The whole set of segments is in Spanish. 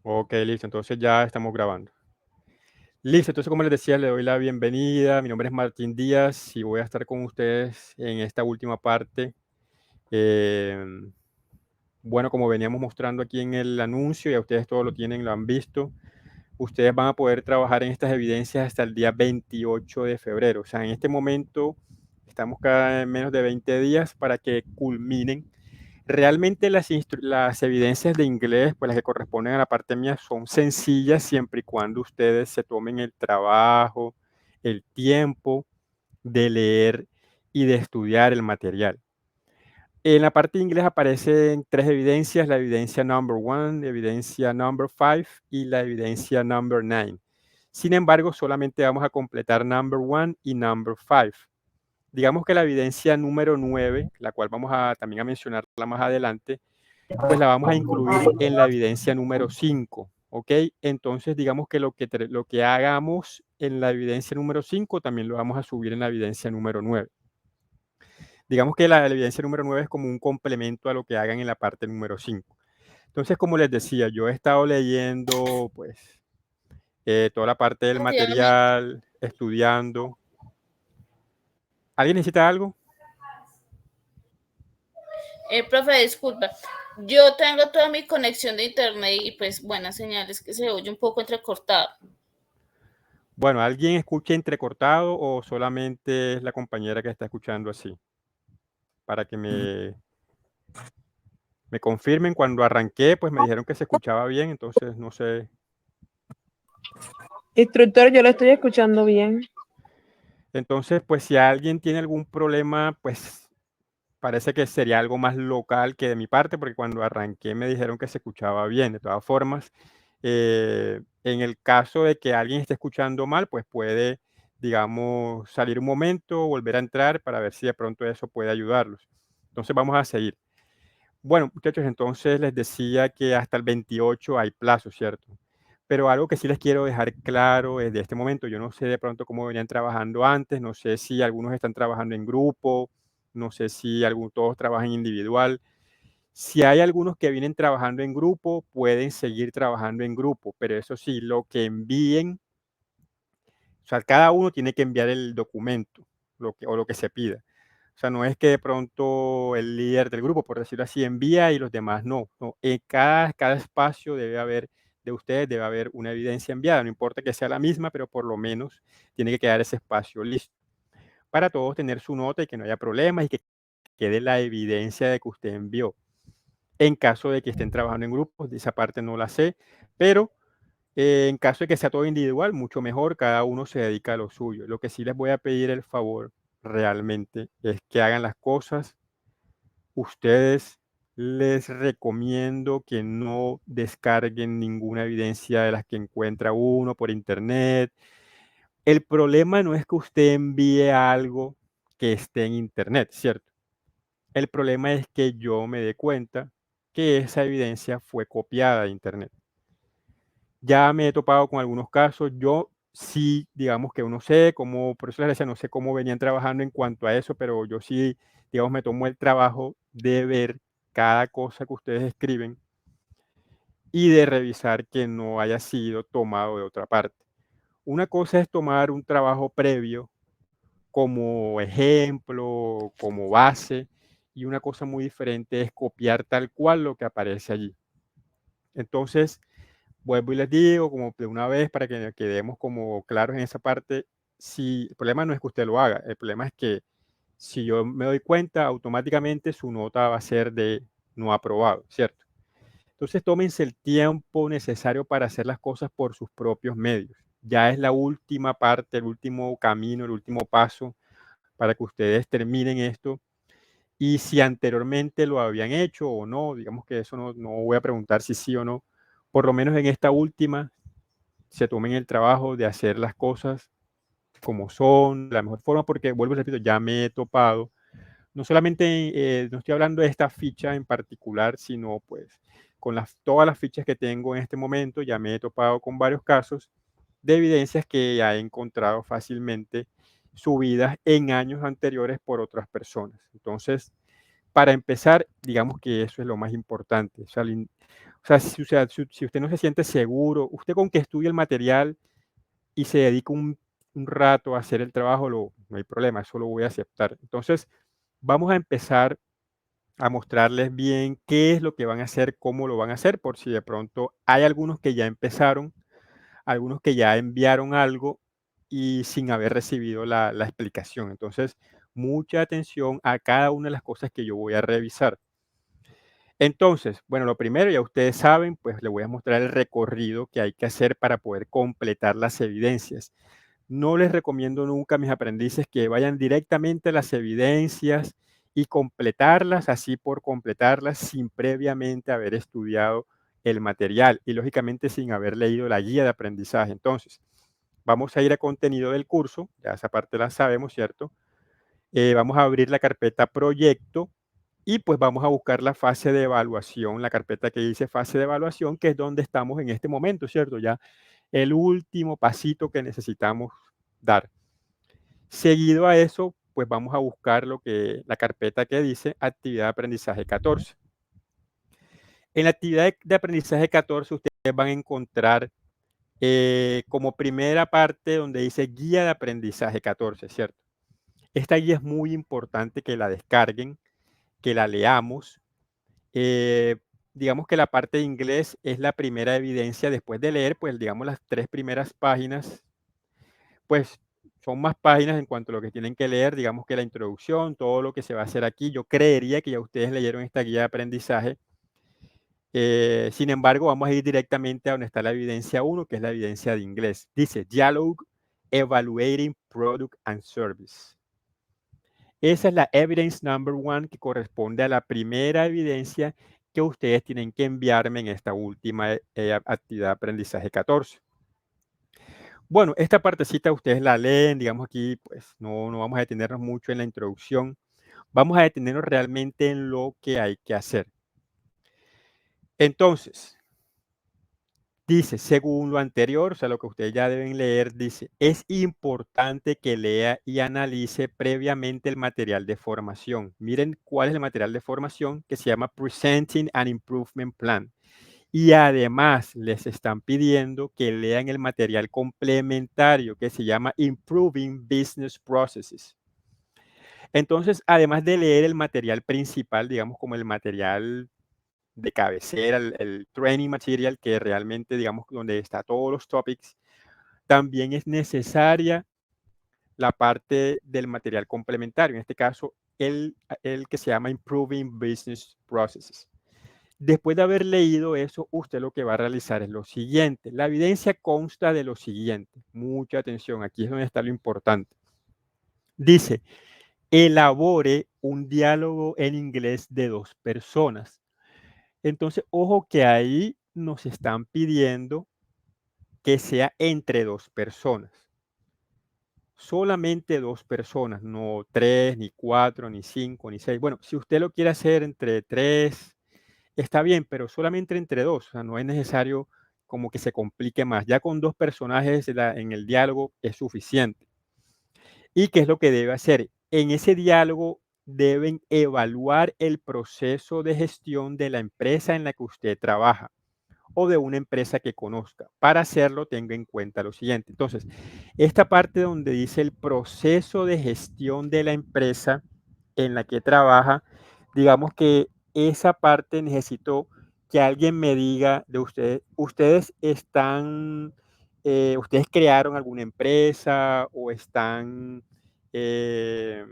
Ok, listo, entonces ya estamos grabando. Listo, entonces como les decía, le doy la bienvenida. Mi nombre es Martín Díaz y voy a estar con ustedes en esta última parte. Em, bueno, como veníamos mostrando aquí en el anuncio, ya ustedes todos lo tienen, lo han visto. Ustedes van a poder trabajar en estas evidencias hasta el día 28 de febrero. O sea, en este momento estamos cada menos de 20 días para que culminen. Realmente las evidencias de inglés, pues las que corresponden a la parte mía, son sencillas siempre y cuando ustedes se tomen el trabajo, el tiempo de leer y de estudiar el material. En la parte de inglés aparecen tres evidencias: la evidencia number one, la evidencia number five y la evidencia number nine. Sin embargo, solamente vamos a completar number one y number five. Digamos que la evidencia número 9, la cual vamos a también a mencionarla más adelante, pues la vamos a incluir en la evidencia número 5, ¿ok? Entonces, digamos que lo que hagamos en la evidencia número 5 también lo vamos a subir en la evidencia número 9. Digamos que la evidencia número 9 es como un complemento a lo que hagan en la parte número 5. Entonces, como les decía, yo he estado leyendo, pues, toda la parte del material, estudiando. ¿Alguien necesita algo? Profe, disculpa. Yo tengo toda mi conexión de internet y pues buenas señales que se oye un poco entrecortado. Bueno, ¿alguien escucha entrecortado o solamente es la compañera que está escuchando así? Para que me confirmen. Cuando arranqué, pues me dijeron que se escuchaba bien, entonces no sé. Instructor, yo lo estoy escuchando bien. Entonces, pues si alguien tiene algún problema, pues parece que sería algo más local que de mi parte, porque cuando arranqué me dijeron que se escuchaba bien. De todas formas, en el caso de que alguien esté escuchando mal, pues puede, digamos, salir un momento, volver a entrar para ver si de pronto eso puede ayudarlos. Entonces vamos a seguir. Bueno, muchachos, entonces les decía que hasta el 28 hay plazo, ¿cierto? Pero algo que sí les quiero dejar claro desde este momento, yo no sé de pronto cómo venían trabajando antes, no sé si algunos están trabajando en grupo, no sé si todos trabajan individual. Si hay algunos que vienen trabajando en grupo, pueden seguir trabajando en grupo, pero eso sí, lo que envíen, o sea, cada uno tiene que enviar el documento o lo que se pida. O sea, no es que de pronto el líder del grupo, por decirlo así, envía y los demás no. No, en cada espacio debe haber, de ustedes debe haber una evidencia enviada. No importa que sea la misma, pero por lo menos tiene que quedar ese espacio listo para todos tener su nota y que no haya problemas y que quede la evidencia de que usted envió. En caso de que estén trabajando en grupos, de esa parte no la sé, pero en caso de que sea todo individual, mucho mejor, cada uno se dedica a lo suyo. Lo que sí les voy a pedir el favor realmente es que hagan las cosas. Ustedes, les recomiendo que no descarguen ninguna evidencia de las que encuentra uno por internet. El problema no es que usted envíe algo que esté en internet, ¿cierto? El problema es que yo me dé cuenta que esa evidencia fue copiada de internet. Ya me he topado con algunos casos. Yo sí, digamos que uno sé cómo, por eso les decía, no sé cómo venían trabajando en cuanto a eso, pero yo sí, digamos, me tomo el trabajo de ver cada cosa que ustedes escriben y de revisar que no haya sido tomado de otra parte. Una cosa es tomar un trabajo previo como ejemplo, como base, y una cosa muy diferente es copiar tal cual lo que aparece allí. Entonces, vuelvo y les digo, como de una vez, para que quedemos como claros en esa parte, si el problema no es que usted lo haga, el problema es que si yo me doy cuenta, automáticamente su nota va a ser de no aprobado, ¿cierto? Entonces, tómense el tiempo necesario para hacer las cosas por sus propios medios. Ya es la última parte, el último camino, el último paso para que ustedes terminen esto. Y si anteriormente lo habían hecho o no, digamos que eso no voy a preguntar si sí o no, por lo menos en esta última se tomen el trabajo de hacer las cosas como son, de la mejor forma, porque vuelvo y repito, ya me he topado, no solamente, no estoy hablando de esta ficha en particular, sino pues con todas las fichas que tengo en este momento, ya me he topado con varios casos de evidencias que ya he encontrado fácilmente subidas en años anteriores por otras personas. Entonces, para empezar, digamos que eso es lo más importante. O sea, O sea, si usted no se siente seguro, usted con que estudie el material y se dedica un rato a hacer el trabajo, no hay problema, eso lo voy a aceptar. Entonces, vamos a empezar a mostrarles bien qué es lo que van a hacer, cómo lo van a hacer, por si de pronto hay algunos que ya empezaron, algunos que ya enviaron algo y sin haber recibido la explicación. Entonces, mucha atención a cada una de las cosas que yo voy a revisar. Entonces, bueno, lo primero, ya ustedes saben, pues les voy a mostrar el recorrido que hay que hacer para poder completar las evidencias. No les recomiendo nunca a mis aprendices que vayan directamente a las evidencias y completarlas así por completarlas sin previamente haber estudiado el material y lógicamente sin haber leído la guía de aprendizaje. Entonces, vamos a ir a contenido del curso, ya esa parte la sabemos, ¿cierto? Vamos a abrir la carpeta proyecto y pues vamos a buscar la fase de evaluación, la carpeta que dice fase de evaluación, que es donde estamos en este momento, ¿cierto? Ya el último pasito que necesitamos dar. Seguido a eso, pues vamos a buscar la carpeta que dice actividad de aprendizaje 14. En la actividad de aprendizaje 14 ustedes van a encontrar como primera parte donde dice guía de aprendizaje 14, ¿cierto? Esta guía es muy importante que la descarguen, que la leamos. Eh, digamos que la parte de inglés es la primera evidencia después de leer, pues digamos las 3 primeras páginas, pues son más páginas en cuanto a lo que tienen que leer, digamos que la introducción, todo lo que se va a hacer aquí. Yo creería que ya ustedes leyeron esta guía de aprendizaje. Sin embargo, vamos a ir directamente a donde está la evidencia 1, que es la evidencia de inglés. Dice Dialogue Evaluating Product and Service. Esa es la evidence number 1 que corresponde a la primera evidencia que ustedes tienen que enviarme en esta última actividad de aprendizaje 14. Bueno, esta partecita ustedes la leen, digamos aquí, pues no vamos a detenernos mucho en la introducción. Vamos a detenernos realmente en lo que hay que hacer. Entonces, dice, según lo anterior, o sea, lo que ustedes ya deben leer, dice, es importante que lea y analice previamente el material de formación. Miren cuál es el material de formación que se llama Presenting an Improvement Plan. Y además les están pidiendo que lean el material complementario que se llama Improving Business Processes. Entonces, además de leer el material principal, digamos como el material de cabecera, el training material, que realmente, digamos, donde está todos los topics, también es necesaria la parte del material complementario, en este caso, el que se llama Improving Business Processes. Después de haber leído eso, usted lo que va a realizar es lo siguiente. La evidencia consta de lo siguiente. Mucha atención, aquí es donde está lo importante. Dice, elabore un diálogo en inglés de 2 personas. Entonces, ojo que ahí nos están pidiendo que sea entre 2 personas. Solamente 2 personas, no 3, ni 4, ni 5, ni 6. Bueno, si usted lo quiere hacer entre 3, está bien, pero solamente entre 2. O sea, no es necesario como que se complique más. Ya con 2 personajes en el diálogo es suficiente. ¿Y qué es lo que debe hacer? En ese diálogo deben evaluar el proceso de gestión de la empresa en la que usted trabaja o de una empresa que conozca. Para hacerlo, tenga en cuenta lo siguiente. Entonces, esta parte donde dice el proceso de gestión de la empresa en la que trabaja, digamos que esa parte necesito que alguien me diga de ustedes, ustedes crearon alguna empresa o están eh,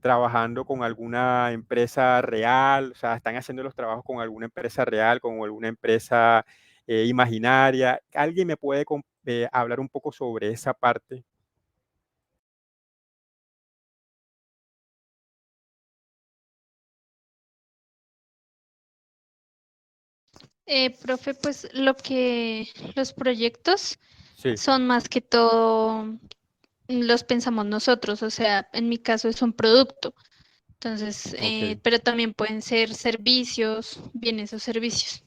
trabajando con alguna empresa real, o sea, están haciendo los trabajos con alguna empresa real, con alguna empresa imaginaria. ¿Alguien me puede hablar un poco sobre esa parte? Profe, pues los proyectos Sí, son más que todo, los pensamos nosotros, o sea, en mi caso es un producto, entonces, ok, pero también pueden ser servicios, bienes o servicios.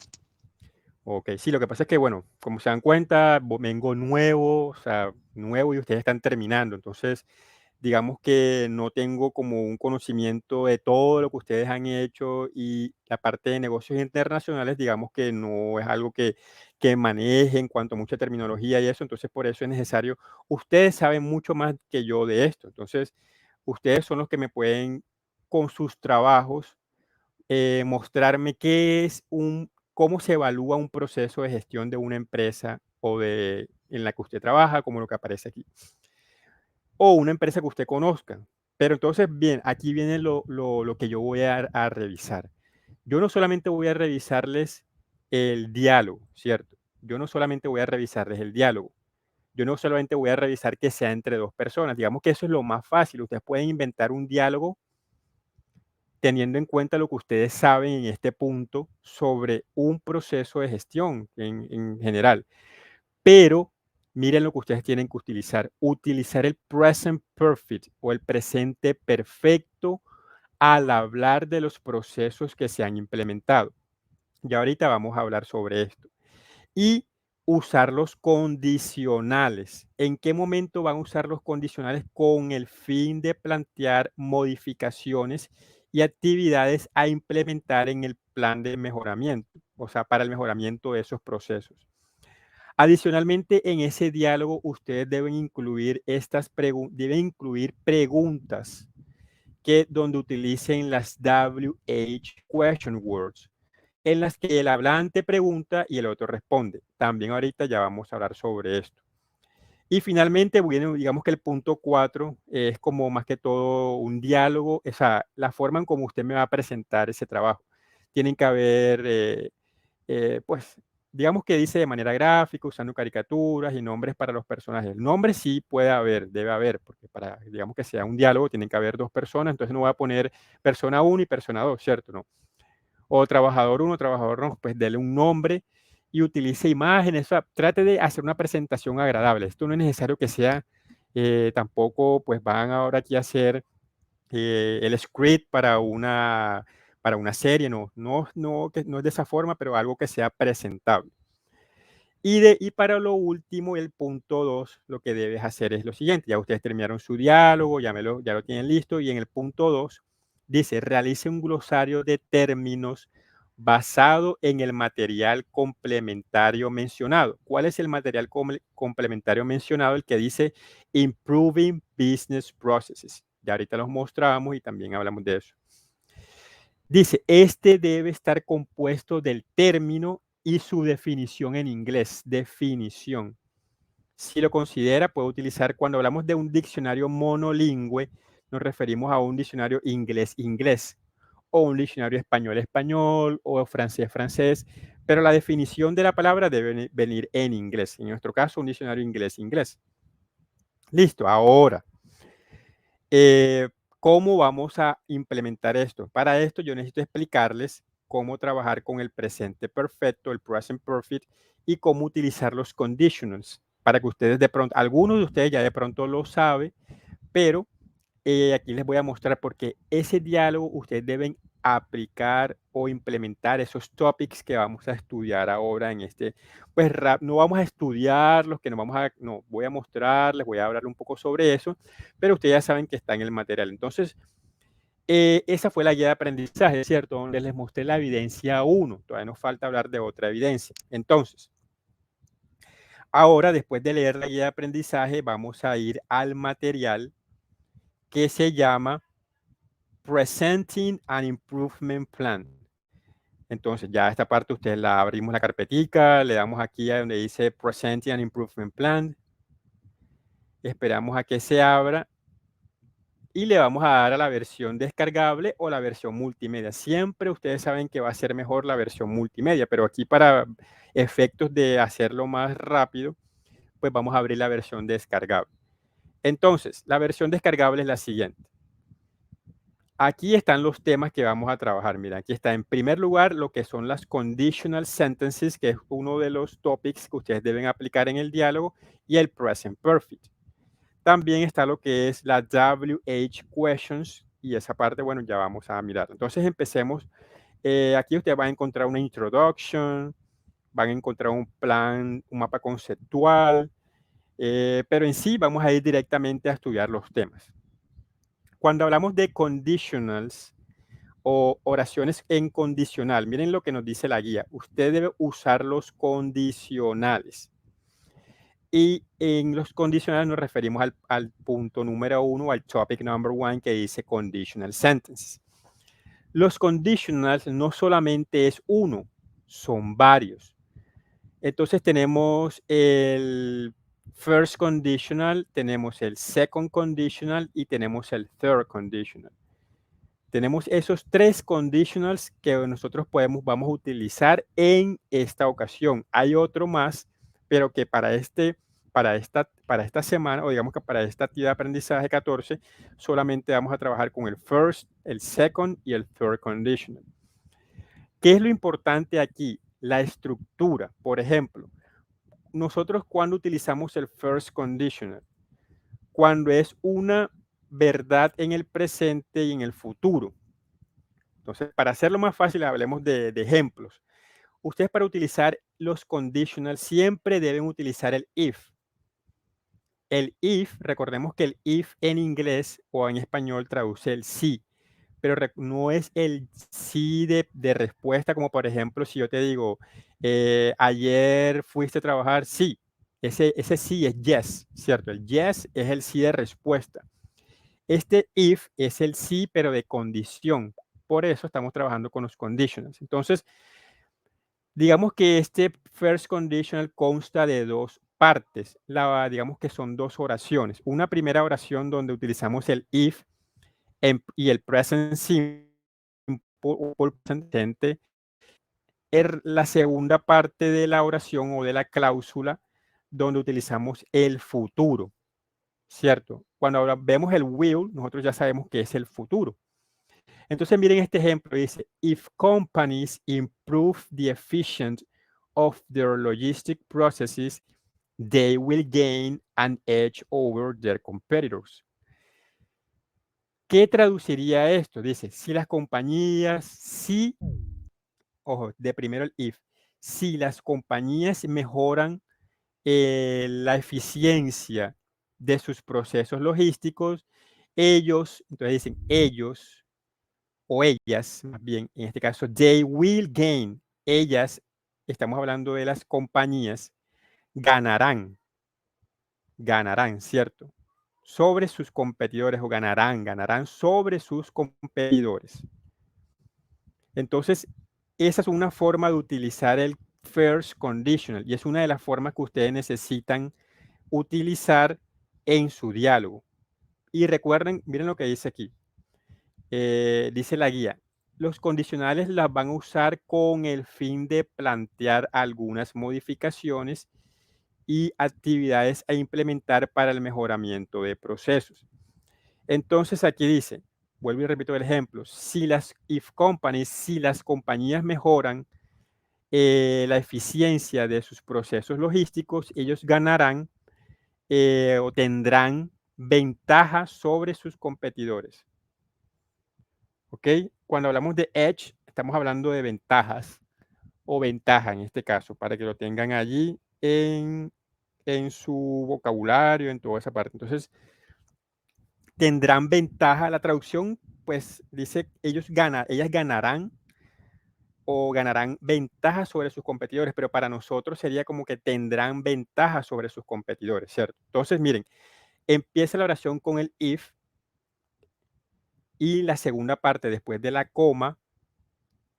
ok. Sí, lo que pasa es que, bueno, como se dan cuenta, vengo nuevo, o sea, nuevo y ustedes están terminando. Entonces, digamos que no tengo como un conocimiento de todo lo que ustedes han hecho y la parte de negocios internacionales, digamos que no es algo que maneje en cuanto a mucha terminología y eso, entonces por eso es necesario, ustedes saben mucho más que yo de esto, entonces ustedes son los que me pueden con sus trabajos mostrarme cómo se evalúa un proceso de gestión de una empresa en la que usted trabaja, como lo que aparece aquí, o una empresa que usted conozca. Pero entonces, bien, aquí viene lo que yo voy a revisar. Yo no solamente voy a revisarles el diálogo, ¿cierto? Yo no solamente voy a revisarles el diálogo. Yo no solamente voy a revisar que sea entre dos personas. Digamos que eso es lo más fácil. Ustedes pueden inventar un diálogo teniendo en cuenta lo que ustedes saben en este punto sobre un proceso de gestión en general. Pero miren lo que ustedes tienen que utilizar. Utilizar el present perfect o el presente perfecto al hablar de los procesos que se han implementado. Y ahorita vamos a hablar sobre esto. Y usar los condicionales. ¿En qué momento van a usar los condicionales? Con el fin de plantear modificaciones y actividades a implementar en el plan de mejoramiento, o sea, para el mejoramiento de esos procesos. Adicionalmente, en ese diálogo, ustedes deben incluir deben incluir preguntas donde utilicen las WH question words, en las que el hablante pregunta y el otro responde. También ahorita ya vamos a hablar sobre esto. Y finalmente, bueno, digamos que el punto 4 es como más que todo un diálogo, o sea, la forma en cómo usted me va a presentar ese trabajo. Tienen que haber, pues, digamos que dice de manera gráfica, usando caricaturas y nombres para los personajes. El nombre sí puede haber, debe haber, porque para, digamos que sea un diálogo, tienen que haber dos personas, entonces no voy a poner persona 1 y persona 2, ¿cierto? No. O trabajador 1, trabajador 2, pues dele un nombre y utilice imágenes, o sea, trate de hacer una presentación agradable. Esto no es necesario que sea, tampoco, pues van ahora aquí a hacer el script para una serie, no es de esa forma, pero algo que sea presentable. Y para lo último, el punto 2, lo que debes hacer es lo siguiente. Ya ustedes terminaron su diálogo, ya lo tienen listo. Y en el punto 2 dice, realice un glosario de términos basado en el material complementario mencionado. ¿Cuál es el material complementario mencionado? El que dice Improving Business Processes. Ya ahorita los mostramos y también hablamos de eso. Dice, este debe estar compuesto del término y su definición en inglés. Definición. Si lo considera, puede utilizar, cuando hablamos de un diccionario monolingüe, nos referimos a un diccionario inglés-inglés, o un diccionario español-español, o francés-francés, pero la definición de la palabra debe venir en inglés. En nuestro caso, un diccionario inglés-inglés. Listo, ahora. ¿Cómo vamos a implementar esto? Para esto yo necesito explicarles cómo trabajar con el presente perfecto, el present perfect, y cómo utilizar los conditionals, para que ustedes de pronto, algunos de ustedes ya de pronto lo saben, pero aquí les voy a mostrar porque ese diálogo ustedes deben aplicar o implementar esos topics que vamos a estudiar ahora en este, pues no vamos a estudiar los que no, voy a mostrarles, voy a hablar un poco sobre eso, pero ustedes ya saben que está en el material. Entonces, esa fue la guía de aprendizaje, ¿cierto? Donde les mostré la evidencia 1, todavía nos falta hablar de otra evidencia. Entonces, ahora después de leer la guía de aprendizaje, vamos a ir al material que se llama Presenting an Improvement Plan. Entonces ya esta parte ustedes la abrimos la carpetica, le damos aquí a donde dice Presenting an Improvement Plan. Esperamos a que se abra y le vamos a dar a la versión descargable o la versión multimedia. Siempre ustedes saben que va a ser mejor la versión multimedia, pero aquí para efectos de hacerlo más rápido, pues vamos a abrir la versión descargable. Entonces, la versión descargable es la siguiente. Aquí están los temas que vamos a trabajar. Mira, aquí está en primer lugar lo que son las conditional sentences, que es uno de los topics que ustedes deben aplicar en el diálogo, y el present perfect. También está lo que es la WH questions, y esa parte, bueno, ya vamos a mirar. Entonces empecemos. Aquí ustedes van a encontrar una introduction, van a encontrar un plan, un mapa conceptual, pero en sí vamos a ir directamente a estudiar los temas. Cuando hablamos de conditionals o oraciones en condicional, miren lo que nos dice la guía. Usted debe usar los condicionales. Y en los condicionales nos referimos al punto número 1, al topic number 1, que dice conditional sentences. Los conditionals no solamente es uno, son varios. Entonces tenemos el first conditional, tenemos el second conditional y tenemos el third conditional. Tenemos esos 3 conditionals que nosotros vamos a utilizar en esta ocasión. Hay otro más, pero que para esta semana, o digamos que para esta actividad de aprendizaje 14, solamente vamos a trabajar con el first, el second y el third conditional. ¿Qué es lo importante aquí? La estructura. Por ejemplo, nosotros cuando utilizamos el first conditional, cuando es una verdad en el presente y en el futuro. Entonces, para hacerlo más fácil, hablemos de ejemplos. Ustedes, para utilizar los conditionals, siempre deben utilizar el if. El if, recordemos que el if en inglés o en español traduce el sí, pero no es el sí de respuesta, como por ejemplo, si yo te digo, ayer fuiste a trabajar, sí. Ese sí es yes, ¿cierto? El yes es el sí de respuesta. Este if es el sí, pero de condición. Por eso estamos trabajando con los conditionals. Entonces, digamos que este first conditional consta de 2 partes. Digamos que son 2 oraciones. Una primera oración donde utilizamos el if y el present simple o presente. La segunda parte de la oración o de la cláusula donde utilizamos el futuro, ¿cierto? Cuando ahora vemos el will, nosotros ya sabemos que es el futuro. Entonces miren este ejemplo, dice, if companies improve the efficiency of their logistic processes, they will gain an edge over their competitors. ¿Qué traduciría esto? Dice, si las compañías, ojo, de primero el if, si las compañías mejoran la eficiencia de sus procesos logísticos, entonces dicen ellos, o ellas, más bien, en este caso, they will gain. Ellas, estamos hablando de las compañías, ganarán, ¿cierto? Sobre sus competidores, o ganarán sobre sus competidores. Entonces, esa es una forma de utilizar el first conditional y es una de las formas que ustedes necesitan utilizar en su diálogo. Y recuerden, miren lo que dice aquí. Dice la guía, los condicionales las van a usar con el fin de plantear algunas modificaciones y actividades a implementar para el mejoramiento de procesos. Entonces aquí dice, vuelvo y repito el ejemplo, si las compañías mejoran la eficiencia de sus procesos logísticos, ellos ganarán o tendrán ventaja sobre sus competidores. ¿Ok? Cuando hablamos de edge, estamos hablando de ventajas o ventaja en este caso, para que lo tengan allí en su vocabulario, en toda esa parte. Entonces, tendrán ventaja. La traducción, pues, dice, ellas ganarán o ganarán ventaja sobre sus competidores, pero para nosotros sería como que tendrán ventaja sobre sus competidores, ¿cierto? Entonces, miren, empieza la oración con el if y la segunda parte, después de la coma,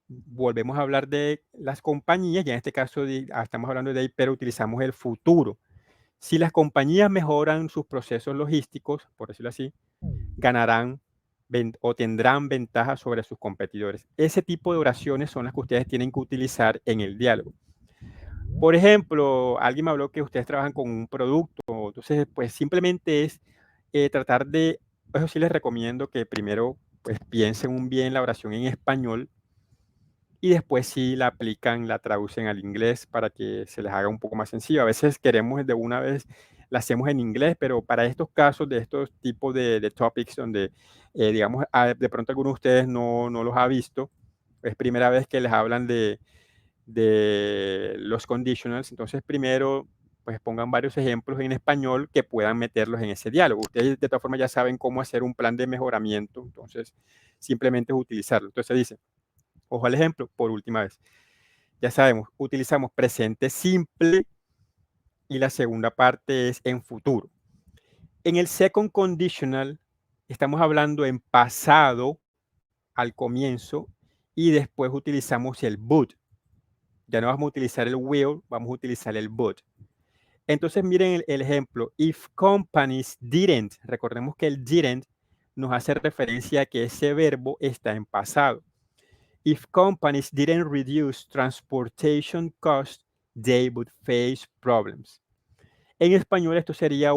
volvemos a hablar de las compañías, y en este caso estamos hablando de ahí, pero utilizamos el futuro. Si las compañías mejoran sus procesos logísticos, por decirlo así, ganarán o tendrán ventaja sobre sus competidores. Ese tipo de oraciones son las que ustedes tienen que utilizar en el diálogo. Por ejemplo, alguien me habló que ustedes trabajan con un producto, entonces pues simplemente es tratar de, eso sí les recomiendo que primero pues piensen bien la oración en español y después sí la aplican, la traducen al inglés para que se les haga un poco más sencillo. A veces queremos de una vez, la hacemos en inglés, pero para estos casos de estos tipos de topics donde, digamos, de pronto alguno de ustedes no los ha visto, es primera vez que les hablan de los conditionals, entonces primero pues pongan varios ejemplos en español que puedan meterlos en ese diálogo. Ustedes de todas formas ya saben cómo hacer un plan de mejoramiento, entonces simplemente es utilizarlo. Entonces dice, ojo al ejemplo, por última vez. Ya sabemos, utilizamos presente simple y la segunda parte es en futuro. En el second conditional estamos hablando en pasado al comienzo y después utilizamos el would. Ya no vamos a utilizar el will, vamos a utilizar el would. Entonces miren el ejemplo. If companies didn't, recordemos que el didn't nos hace referencia a que ese verbo está en pasado. If companies didn't reduce transportation costs, they would face problems. En español esto sería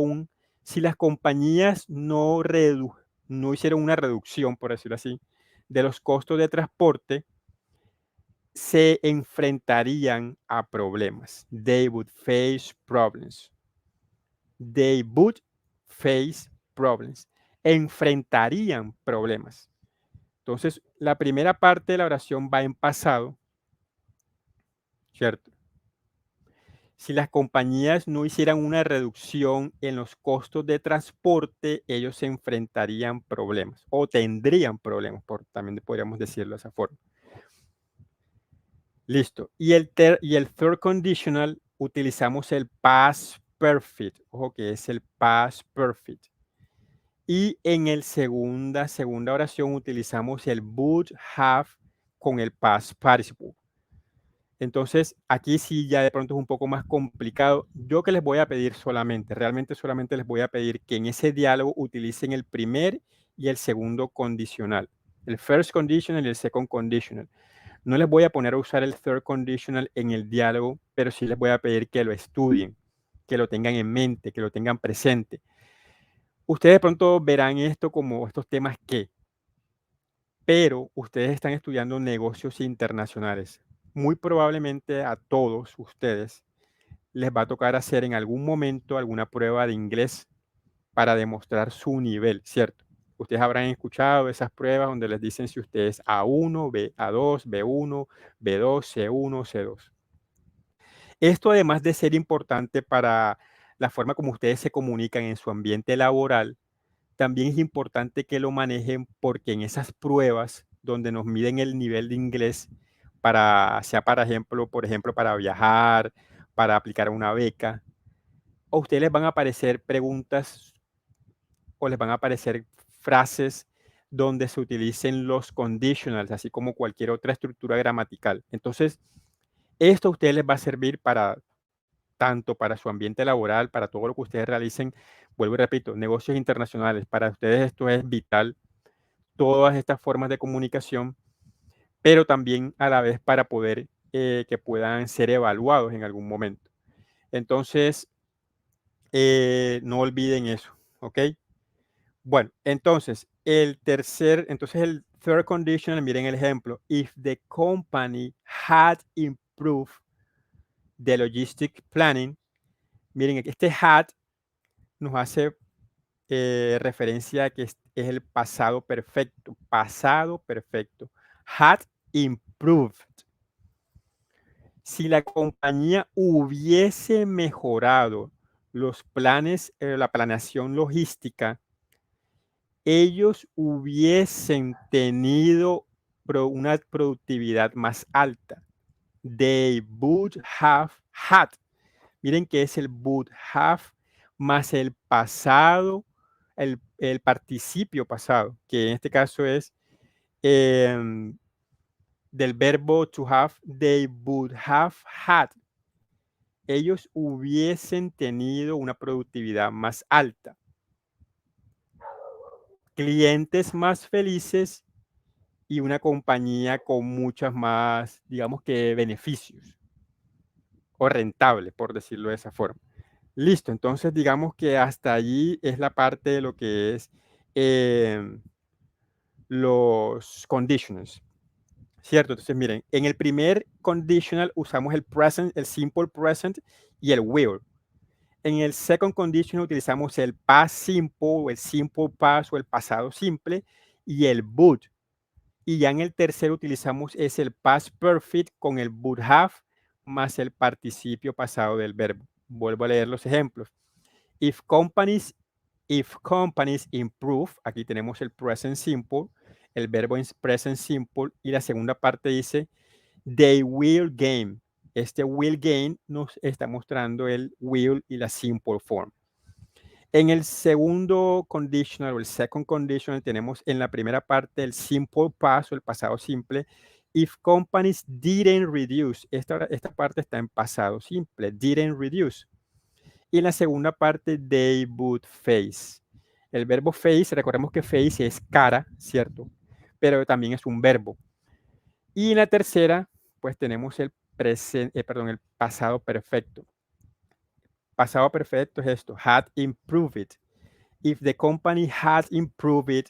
si las compañías no hicieron una reducción, por decirlo así, de los costos de transporte, se enfrentarían a problemas. They would face problems. They would face problems. Enfrentarían problemas. Entonces, la primera parte de la oración va en pasado, ¿cierto? Si las compañías no hicieran una reducción en los costos de transporte, ellos se enfrentarían problemas o tendrían problemas, también podríamos decirlo de esa forma. Listo. Y el third conditional utilizamos el past perfect. Ojo que es el past perfect. Y en el segunda oración utilizamos el would have con el past participle. Entonces, aquí sí ya de pronto es un poco más complicado. Yo que les voy a pedir realmente solamente les voy a pedir que en ese diálogo utilicen el primer y el segundo condicional. El first conditional y el second conditional. No les voy a poner a usar el third conditional en el diálogo, pero sí les voy a pedir que lo estudien, que lo tengan en mente, que lo tengan presente. Ustedes de pronto verán esto como estos temas pero ustedes están estudiando negocios internacionales. Muy probablemente a todos ustedes les va a tocar hacer en algún momento alguna prueba de inglés para demostrar su nivel, ¿cierto? Ustedes habrán escuchado esas pruebas donde les dicen si usted es A1, A2, B1, B2, C1, C2. Esto, además de ser importante para la forma como ustedes se comunican en su ambiente laboral, también es importante que lo manejen porque en esas pruebas donde nos miden el nivel de inglés sea por ejemplo, para viajar, para aplicar una beca, a ustedes les van a aparecer preguntas o les van a aparecer frases donde se utilicen los conditionals, así como cualquier otra estructura gramatical. Entonces, esto a ustedes les va a servir tanto para su ambiente laboral, para todo lo que ustedes realicen. Vuelvo y repito, negocios internacionales. Para ustedes esto es vital, todas estas formas de comunicación, pero también a la vez para poder que puedan ser evaluados en algún momento. Entonces, no olviden eso, ¿ok? Bueno, entonces, el third conditional, miren el ejemplo. If the company had improved the logistic planning, miren, este had nos hace referencia a que es el pasado perfecto. Pasado perfecto. Had improved. Si la compañía hubiese mejorado los planes, la planeación logística, ellos hubiesen tenido una productividad más alta. They would have had. Miren que es el would have más el pasado, el participio pasado, que en este caso es del verbo to have. They would have had. Ellos hubiesen tenido una productividad más alta. Clientes más felices y una compañía con muchas más, digamos que beneficios o rentable, por decirlo de esa forma. Listo, entonces digamos que hasta allí es la parte de lo que es los conditionals, ¿cierto? Entonces miren, en el primer conditional usamos el present, el simple present y el will. En el second conditional utilizamos el past simple o el simple past o el pasado simple y el would. Y ya en el tercero utilizamos el past perfect con el would have más el participio pasado del verbo. Vuelvo a leer los ejemplos. If companies improve, aquí tenemos el present simple, el verbo es present simple, y la segunda parte dice they will gain. Este will gain nos está mostrando el will y la simple form. En el segundo conditional o el second conditional tenemos en la primera parte el simple past o el pasado simple. If companies didn't reduce, esta parte está en pasado simple, didn't reduce. Y en la segunda parte, they would face. El verbo face, recordemos que face es cara, ¿cierto? Pero también es un verbo. Y en la tercera, pues tenemos el pasado perfecto. Pasado perfecto es esto, had improved. If the company had improved.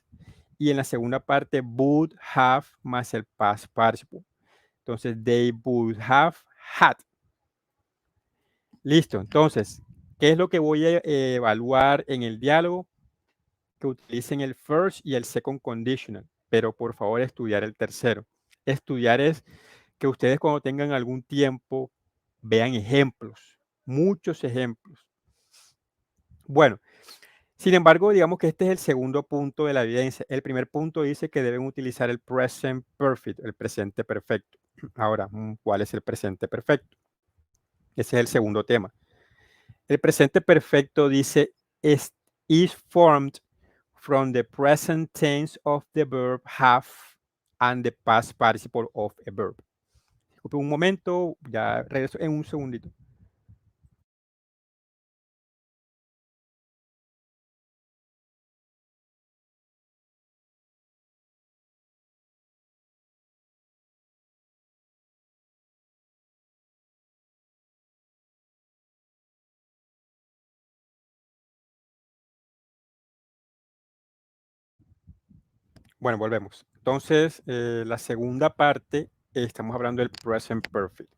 Y en la segunda parte, would have más el past participle. Entonces, they would have had. Listo. Entonces, ¿qué es lo que voy a evaluar en el diálogo? Que utilicen el first y el second conditional, pero por favor estudiar el tercero. Estudiar es que ustedes cuando tengan algún tiempo vean ejemplos, muchos ejemplos. Bueno, sin embargo, digamos que este es el segundo punto de la evidencia. El primer punto dice que deben utilizar el present perfect, el presente perfecto. Ahora, ¿cuál es el presente perfecto? Ese es el segundo tema. El presente perfecto dice is formed from the present tense of the verb have and the past participle of a verb. Un momento, ya regreso en un segundito. Bueno, volvemos. Entonces, la segunda parte, estamos hablando del present perfect.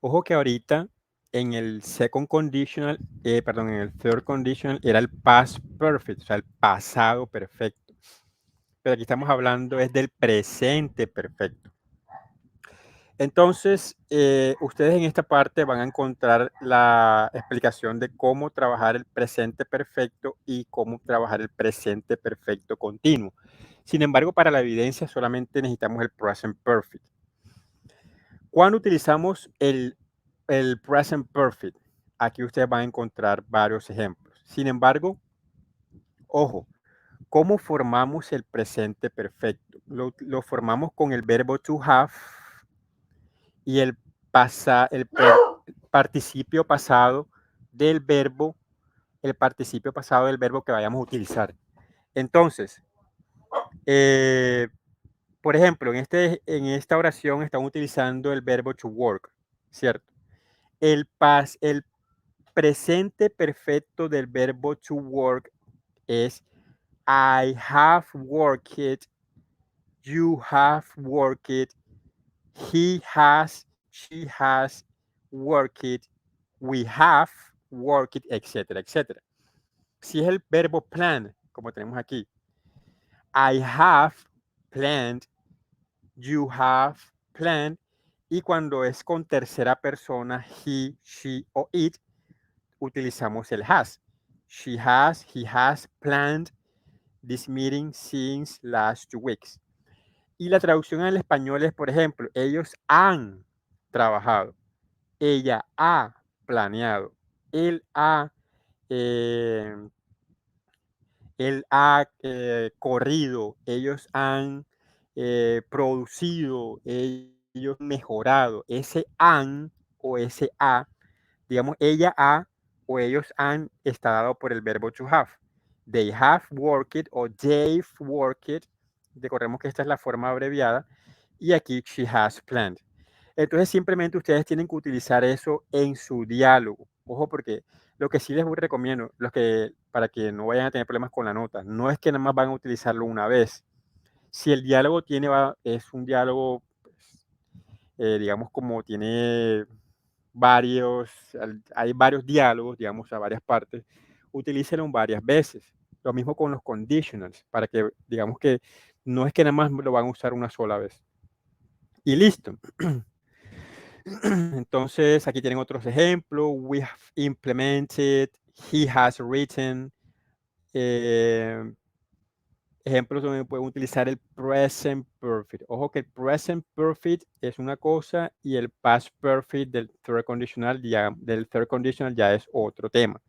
Ojo que ahorita en el second conditional, en el third conditional era el past perfect, o sea, el pasado perfecto. Pero aquí estamos hablando es del presente perfecto. Entonces, ustedes en esta parte van a encontrar la explicación de cómo trabajar el presente perfecto y cómo trabajar el presente perfecto continuo. Sin embargo, para la evidencia solamente necesitamos el present perfect. Cuando utilizamos el present perfect, aquí ustedes van a encontrar varios ejemplos. Sin embargo, ojo, ¿cómo formamos el presente perfecto? Lo formamos con el verbo to have y el participio pasado del verbo, que vayamos a utilizar. Entonces, por ejemplo, en esta oración están utilizando el verbo to work, ¿cierto? El presente perfecto del verbo to work es I have worked, you have worked, he has, she has worked, we have worked, etcétera, etcétera. Si es el verbo plan, como tenemos aquí, I have planned, you have planned, y cuando es con tercera persona, he, she o it, utilizamos el has. She has, he has planned this meeting since last 2 weeks. Y la traducción al español es, por ejemplo, ellos han trabajado, ella ha planeado, él ha corrido, ellos han producido, ellos han mejorado. Ese han o ese ha, digamos, ella ha o ellos han, está dado por el verbo to have. They have worked o they've worked. Recordemos que esta es la forma abreviada. Y aquí she has planned. Entonces simplemente ustedes tienen que utilizar eso en su diálogo. Ojo, porque lo que sí les recomiendo, para que no vayan a tener problemas con la nota, no es que nada más van a utilizarlo una vez. Si el diálogo es un diálogo, pues, digamos, como tiene hay varios diálogos, digamos, a varias partes, utilícenlo varias veces. Lo mismo con los conditionals, para que, digamos que no es que nada más lo van a usar una sola vez. Y listo. Entonces, aquí tienen otros ejemplos. We have implemented, he has written. Ejemplos donde pueden utilizar el present perfect. Ojo que el present perfect es una cosa y el past perfect del third conditional ya es otro tema.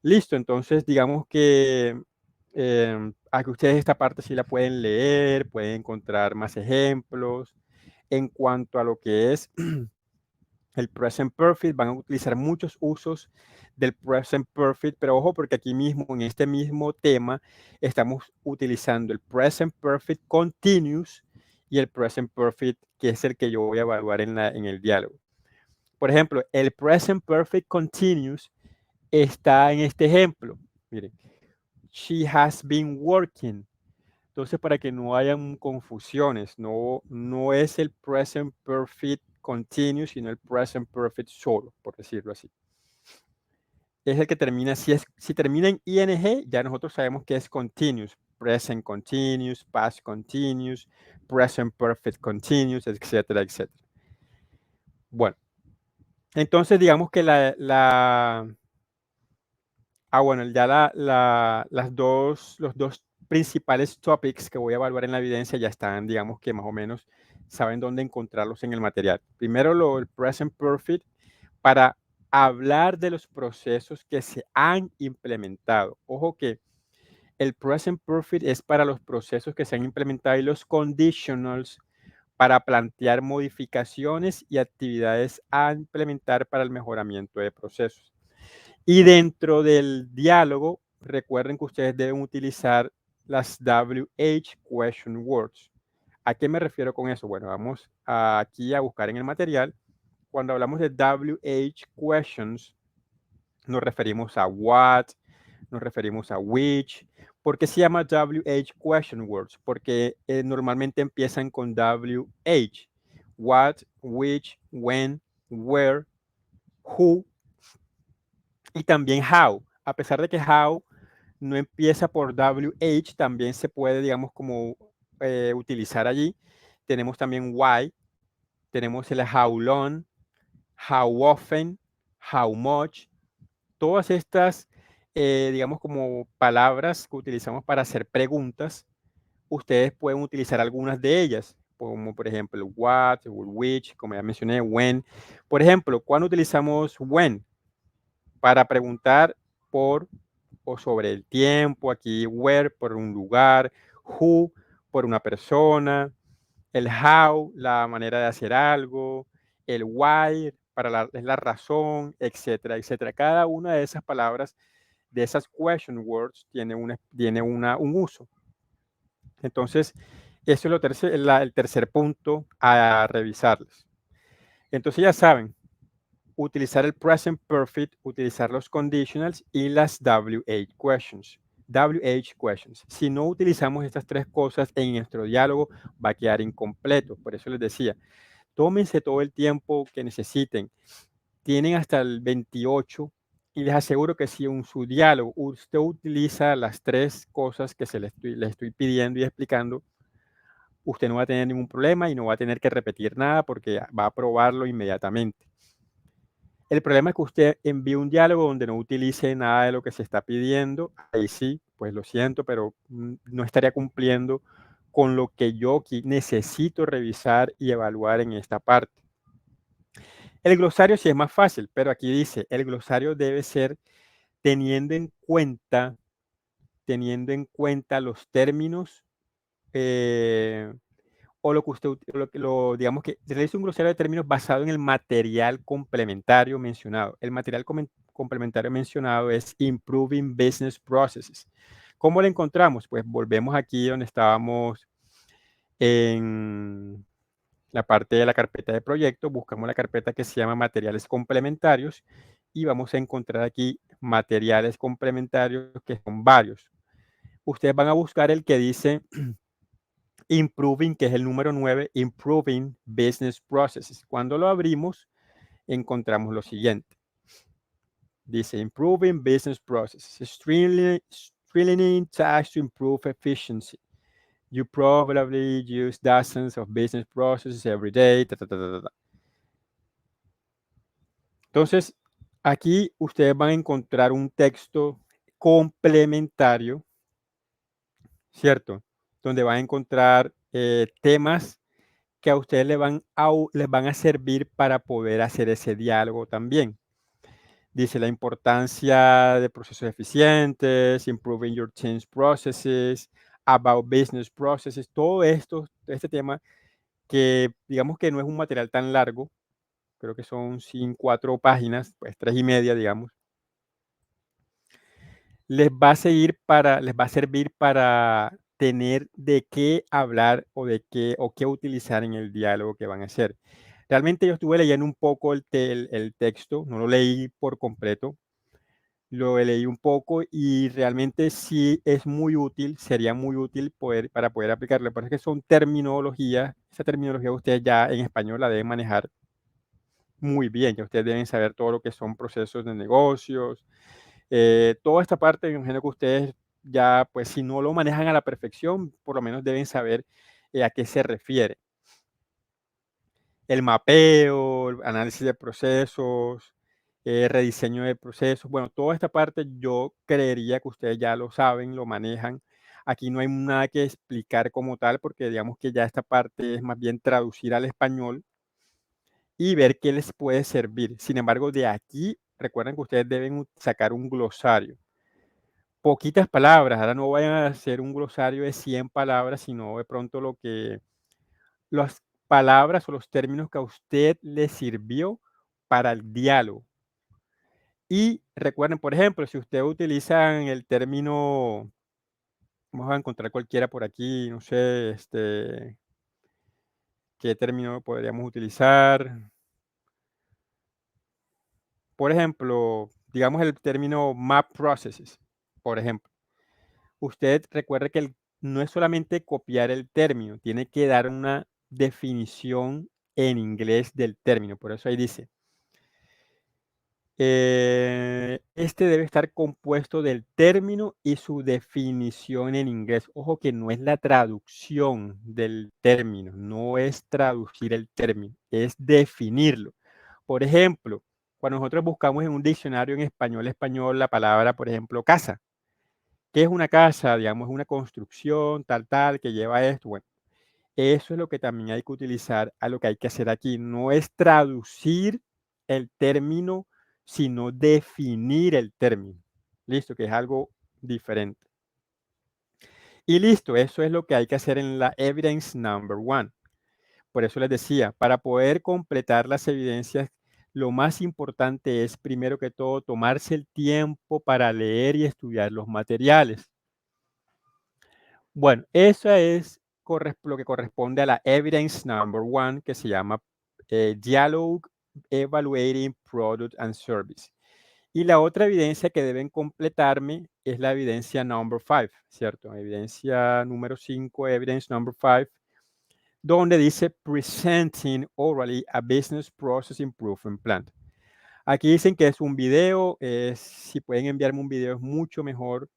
Listo, entonces digamos que aquí ustedes esta parte sí la pueden leer, pueden encontrar más ejemplos. En cuanto a lo que es el present perfect, van a utilizar muchos usos del present perfect, pero ojo porque aquí mismo, en este mismo tema, estamos utilizando el present perfect continuous y el present perfect, que es el que yo voy a evaluar en el diálogo. Por ejemplo, el present perfect continuous está en este ejemplo. Miren, she has been working. Entonces, para que no hayan confusiones, no es el present perfect continuous, sino el present perfect solo, por decirlo así. Es el que termina, si termina en ing, ya nosotros sabemos que es continuous, present continuous, past continuous, present perfect continuous, etcétera, etcétera. Bueno, entonces digamos que bueno, ya los dos principales topics que voy a evaluar en la evidencia ya están, digamos que más o menos saben dónde encontrarlos en el material. Primero el present perfect para hablar de los procesos que se han implementado. Ojo que el present perfect es para los procesos que se han implementado y los conditionals para plantear modificaciones y actividades a implementar para el mejoramiento de procesos. Y dentro del diálogo, recuerden que ustedes deben utilizar las WH question words. ¿A qué me refiero con eso? Bueno, vamos aquí a buscar en el material. Cuando hablamos de WH questions, nos referimos a what, nos referimos a which. ¿Por qué se llama WH question words? Porque normalmente empiezan con WH. What, which, when, where, who y también how. A pesar de que how no empieza por WH, también se puede, digamos, como utilizar allí. Tenemos también why, tenemos el how long, how often, how much. Todas estas, digamos, como palabras que utilizamos para hacer preguntas, ustedes pueden utilizar algunas de ellas, como por ejemplo what, which, como ya mencioné, when. Por ejemplo, ¿cuándo utilizamos when? Para preguntar por o sobre el tiempo, aquí where por un lugar, who por una persona, el how, la manera de hacer algo, el why es la razón, etcétera, etcétera. Cada una de esas palabras, de esas question words, tiene un uso. Entonces, eso es el tercer punto a revisarles. Entonces ya saben, utilizar el present perfect, utilizar los conditionals y las WH questions. WH questions. Si no utilizamos estas tres cosas en nuestro diálogo, va a quedar incompleto. Por eso les decía, tómense todo el tiempo que necesiten. Tienen hasta el 28 y les aseguro que si en su diálogo usted utiliza las tres cosas que les estoy pidiendo y explicando, usted no va a tener ningún problema y no va a tener que repetir nada porque va a probarlo inmediatamente. El problema es que usted envíe un diálogo donde no utilice nada de lo que se está pidiendo. Ahí sí, pues lo siento, pero no estaría cumpliendo con lo que yo necesito revisar y evaluar en esta parte. El glosario sí es más fácil, pero aquí dice, el glosario debe ser teniendo en cuenta los términos o lo que usted, digamos que realiza un glosario de términos basado en el material complementario mencionado. El material complementario mencionado es Improving Business Processes. ¿Cómo lo encontramos? Pues volvemos aquí donde estábamos en la parte de la carpeta de proyecto, buscamos la carpeta que se llama materiales complementarios y vamos a encontrar aquí materiales complementarios que son varios. Ustedes van a buscar el que dice Improving, que es el número 9, Improving Business Processes. Cuando lo abrimos, encontramos lo siguiente. Dice Improving Business Processes, streamlining tasks to improve efficiency. You probably use dozens of business processes every day. Entonces, aquí ustedes van a encontrar un texto complementario, ¿cierto? Donde van a encontrar temas que a ustedes les van a servir para poder hacer ese diálogo también. Dice la importancia de procesos eficientes, improving your team's processes, about business processes, todo esto, este tema que digamos que no es un material tan largo, creo que son 4 páginas, pues 3 y media, digamos, les va a servir para tener de qué hablar o de qué utilizar en el diálogo que van a hacer. Realmente yo estuve leyendo un poco el texto, no lo leí por completo, lo leí un poco y realmente sí es muy útil, sería muy útil para poder aplicarlo. Lo que pasa es que son terminologías, esa terminología ustedes ya en español la deben manejar muy bien, ya ustedes deben saber todo lo que son procesos de negocios, toda esta parte, me imagino que ustedes ya, pues si no lo manejan a la perfección, por lo menos deben saber a qué se refiere. El mapeo, el análisis de procesos, rediseño de procesos, bueno, toda esta parte yo creería que ustedes ya lo saben, lo manejan. Aquí no hay nada que explicar como tal, porque digamos que ya esta parte es más bien traducir al español y ver qué les puede servir. Sin embargo, de aquí, recuerden que ustedes deben sacar un glosario. Poquitas palabras, ahora no vayan a hacer un glosario de 100 palabras, sino de pronto las palabras o los términos que a usted le sirvió para el diálogo. Y recuerden, por ejemplo, si ustedes utilizan el término, vamos a encontrar cualquiera por aquí, no sé, ¿qué término podríamos utilizar? Por ejemplo, digamos el término map processes, por ejemplo. Usted recuerde que no es solamente copiar el término, tiene que dar una definición en inglés del término. Por eso ahí dice, este debe estar compuesto del término y su definición en inglés. Ojo que no es la traducción del término, no es traducir el término, es definirlo. Por ejemplo, cuando nosotros buscamos en un diccionario en español la palabra, por ejemplo, casa. ¿Qué es una casa? Digamos, una construcción, tal, que lleva esto. Bueno, eso es lo que también hay que utilizar a lo que hay que hacer aquí. No es traducir el término, sino definir el término. Listo, que es algo diferente. Y listo, eso es lo que hay que hacer en la evidence number 1. Por eso les decía, para poder completar las evidencias, lo más importante es, primero que todo, tomarse el tiempo para leer y estudiar los materiales. Bueno, eso es lo que corresponde a la evidence number 1, que se llama Dialogue Evaluating Product and Service. Y la otra evidencia que deben completarme es la evidencia number 5, ¿cierto? Evidencia número 5, evidence number 5, donde dice Presenting Orally a Business Process Improvement Plan. Aquí dicen que es un video, si pueden enviarme un video es mucho mejor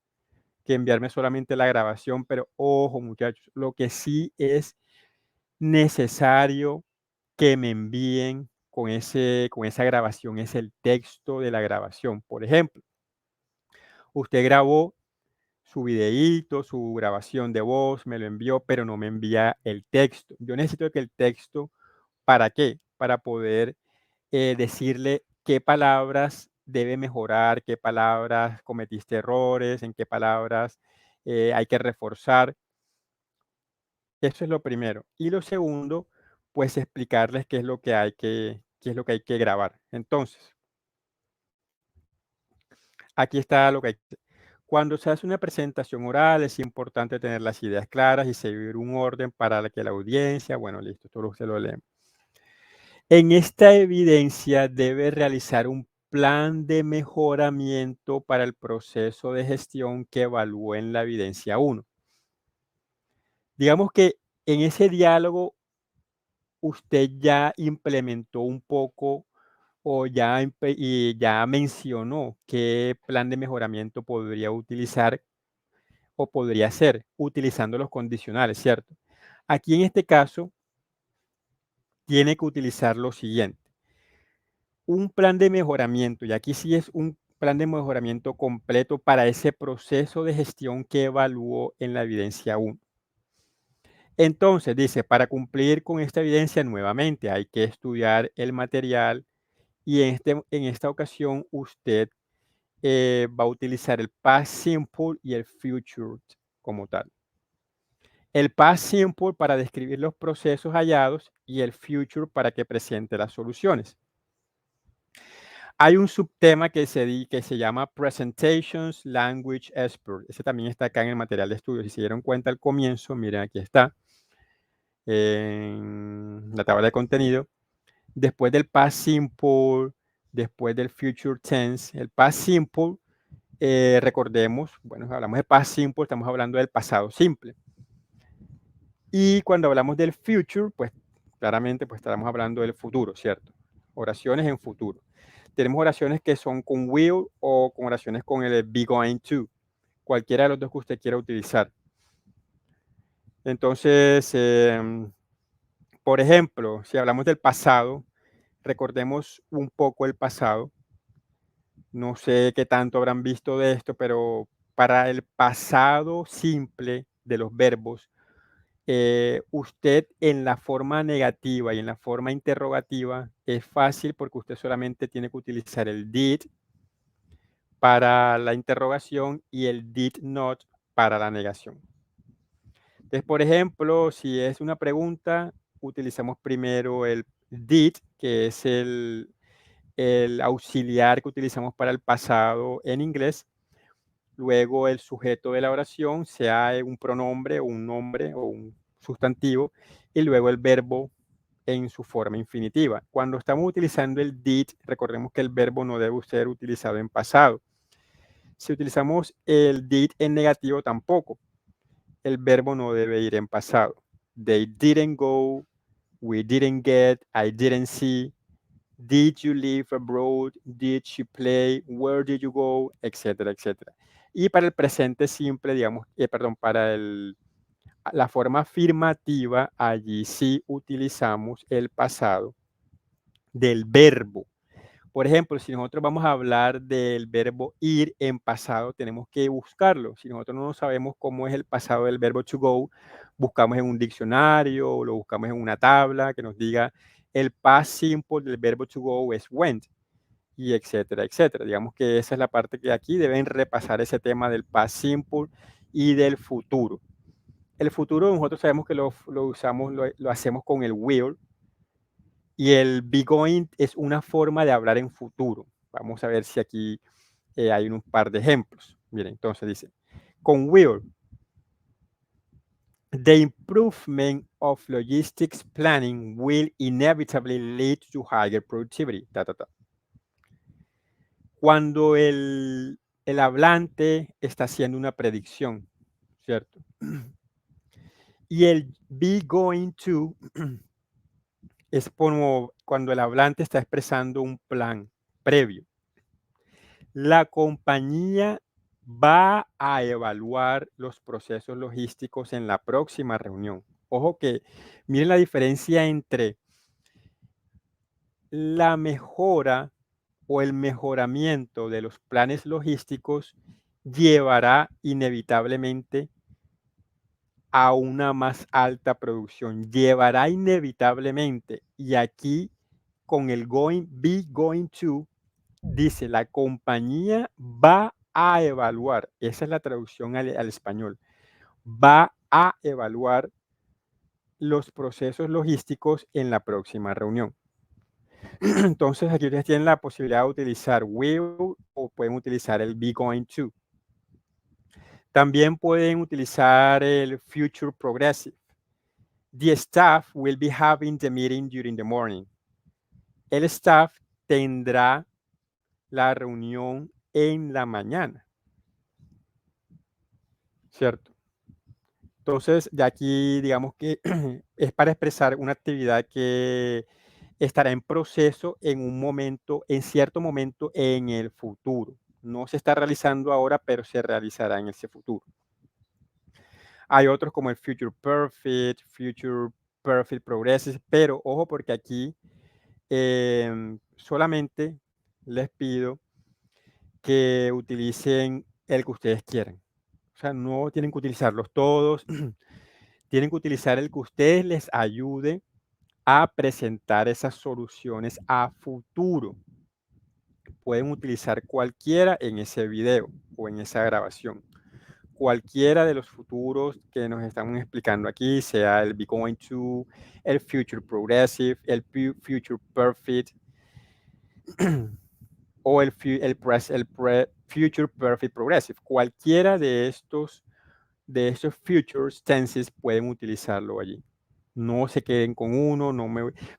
que enviarme solamente la grabación, pero ojo muchachos, lo que sí es necesario que me envíen con esa grabación es el texto de la grabación. Por ejemplo, usted grabó su videíto, su grabación de voz, me lo envió, pero no me envía el texto. Yo necesito que el texto, ¿para qué? Para poder decirle qué palabras debe mejorar, qué palabras cometiste errores, en qué palabras hay que reforzar. Eso es lo primero. Y lo segundo, pues explicarles qué es lo que hay que grabar. Entonces, aquí está lo que hay que hacer. Cuando se hace una presentación oral, es importante tener las ideas claras y seguir un orden para que la audiencia, bueno, listo, todo usted lo lee. En esta evidencia debe realizar un plan de mejoramiento para el proceso de gestión que evalúe en la evidencia 1. Digamos que en ese diálogo usted ya implementó un poco o ya mencionó qué plan de mejoramiento podría utilizar o podría hacer utilizando los condicionales, ¿cierto? Aquí en este caso tiene que utilizar lo siguiente. un plan de mejoramiento, y aquí sí es un plan de mejoramiento completo para ese proceso de gestión que evalúo en la evidencia 1. Entonces, dice, para cumplir con esta evidencia nuevamente hay que estudiar el material y en esta ocasión usted va a utilizar el past simple y el future como tal. El past simple para describir los procesos hallados y el future para que presente las soluciones. Hay un subtema que se llama Presentations Language Expert. Ese también está acá en el material de estudio. Si se dieron cuenta al comienzo, miren, aquí está en la tabla de contenido. Después del past simple, después del future tense, el past simple, recordemos, bueno, hablamos de past simple, estamos hablando del pasado simple. Y cuando hablamos del future, pues claramente pues estaremos hablando del futuro, ¿cierto? Oraciones en futuro. Tenemos oraciones que son con will o con oraciones con el be going to. Cualquiera de los dos que usted quiera utilizar. Entonces, por ejemplo, si hablamos del pasado, recordemos un poco el pasado. No sé qué tanto habrán visto de esto, pero para el pasado simple de los verbos, usted en la forma negativa y en la forma interrogativa es fácil porque usted solamente tiene que utilizar el did para la interrogación y el did not para la negación. Entonces, por ejemplo, si es una pregunta, utilizamos primero el did, que es el auxiliar que utilizamos para el pasado en inglés. Luego el sujeto de la oración, sea un pronombre o un nombre o un sustantivo, y luego el verbo en su forma infinitiva. Cuando estamos utilizando el did, recordemos que el verbo no debe ser utilizado en pasado. Si utilizamos el did en negativo, tampoco. El verbo no debe ir en pasado. They didn't go, we didn't get, I didn't see, did you live abroad, did she play, where did you go, etcétera, etcétera. Y para el presente simple, digamos, para la forma afirmativa, allí sí utilizamos el pasado del verbo. Por ejemplo, si nosotros vamos a hablar del verbo ir en pasado, tenemos que buscarlo. Si nosotros no sabemos cómo es el pasado del verbo to go, buscamos en un diccionario o lo buscamos en una tabla que nos diga el past simple del verbo to go es went, y etcétera, etcétera. Digamos que esa es la parte que aquí deben repasar ese tema del past simple y del futuro. El futuro nosotros sabemos que lo usamos, lo hacemos con el will, y el be going es una forma de hablar en futuro. Vamos a ver si aquí hay un par de ejemplos. Miren, entonces dice, con will, the improvement of logistics planning will inevitably lead to higher productivity. Cuando el hablante está haciendo una predicción, ¿cierto? Y el be going to es como cuando el hablante está expresando un plan previo. La compañía va a evaluar los procesos logísticos en la próxima reunión. Ojo que miren la diferencia entre la mejora o el mejoramiento de los planes logísticos llevará inevitablemente a una más alta producción. Llevará inevitablemente. Y aquí con el be going to, dice, la compañía va a evaluar, esa es la traducción al español, va a evaluar los procesos logísticos en la próxima reunión. Entonces aquí ustedes tienen la posibilidad de utilizar will o pueden utilizar el be going to. También pueden utilizar el future progressive. The staff will be having the meeting during the morning. El staff tendrá la reunión en la mañana, ¿cierto? Entonces, de aquí, digamos que es para expresar una actividad que estará en proceso en un momento, en cierto momento en el futuro. No se está realizando ahora, pero se realizará en ese futuro. Hay otros como el Future Perfect Progressive, pero ojo porque aquí solamente les pido que utilicen el que ustedes quieran. O sea, no tienen que utilizarlos todos. Tienen que utilizar el que ustedes les ayude a presentar esas soluciones a futuro. Pueden utilizar cualquiera en ese video o en esa grabación. Cualquiera de los futuros que nos están explicando aquí, sea el be going to, el future progressive, el future perfect o el future perfect progressive. Cualquiera de estos futures tenses pueden utilizarlo allí. No se queden con uno,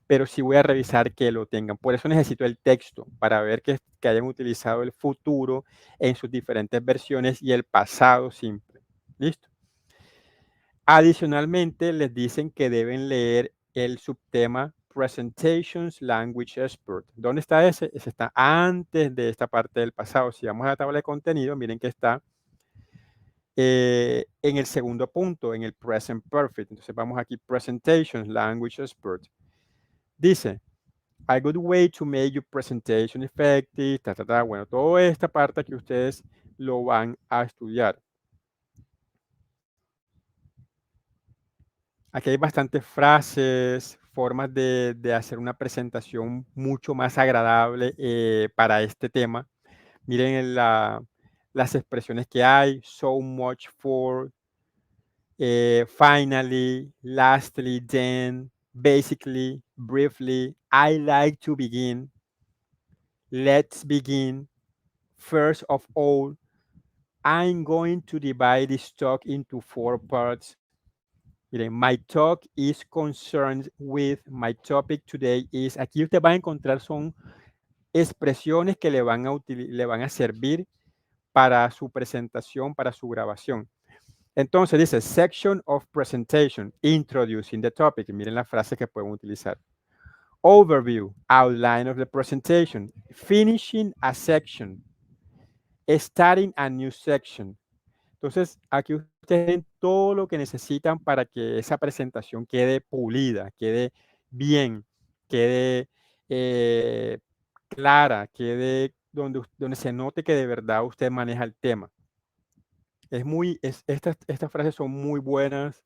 pero sí voy a revisar que lo tengan. Por eso necesito el texto, para ver que hayan utilizado el futuro en sus diferentes versiones y el pasado simple. ¿Listo? Adicionalmente, les dicen que deben leer el subtema Presentations Language Expert. ¿Dónde está ese? Ese está antes de esta parte del pasado. Si vamos a la tabla de contenido, miren que está en el segundo punto, en el Present Perfect. Entonces vamos aquí, Presentations Language Expert. Dice, a good way to make your presentation effective, Bueno, toda esta parte que ustedes lo van a estudiar. Aquí hay bastantes frases, formas de hacer una presentación mucho más agradable para este tema. Miren las expresiones que hay, so much for, finally, lastly, then, basically, briefly, I like to begin, let's begin, first of all, I'm going to divide this talk into 4 parts. Miren, my talk is concerned with, my topic today is, aquí usted va a encontrar son expresiones que le van a servir para su presentación, para su grabación. Entonces dice, section of presentation, introducing the topic. Miren la frase que pueden utilizar. Overview, outline of the presentation, finishing a section, starting a new section. Entonces, aquí ustedes ven todo lo que necesitan para que esa presentación quede pulida, quede bien, quede clara, quede donde se note que de verdad usted maneja el tema. Estas frases son muy buenas.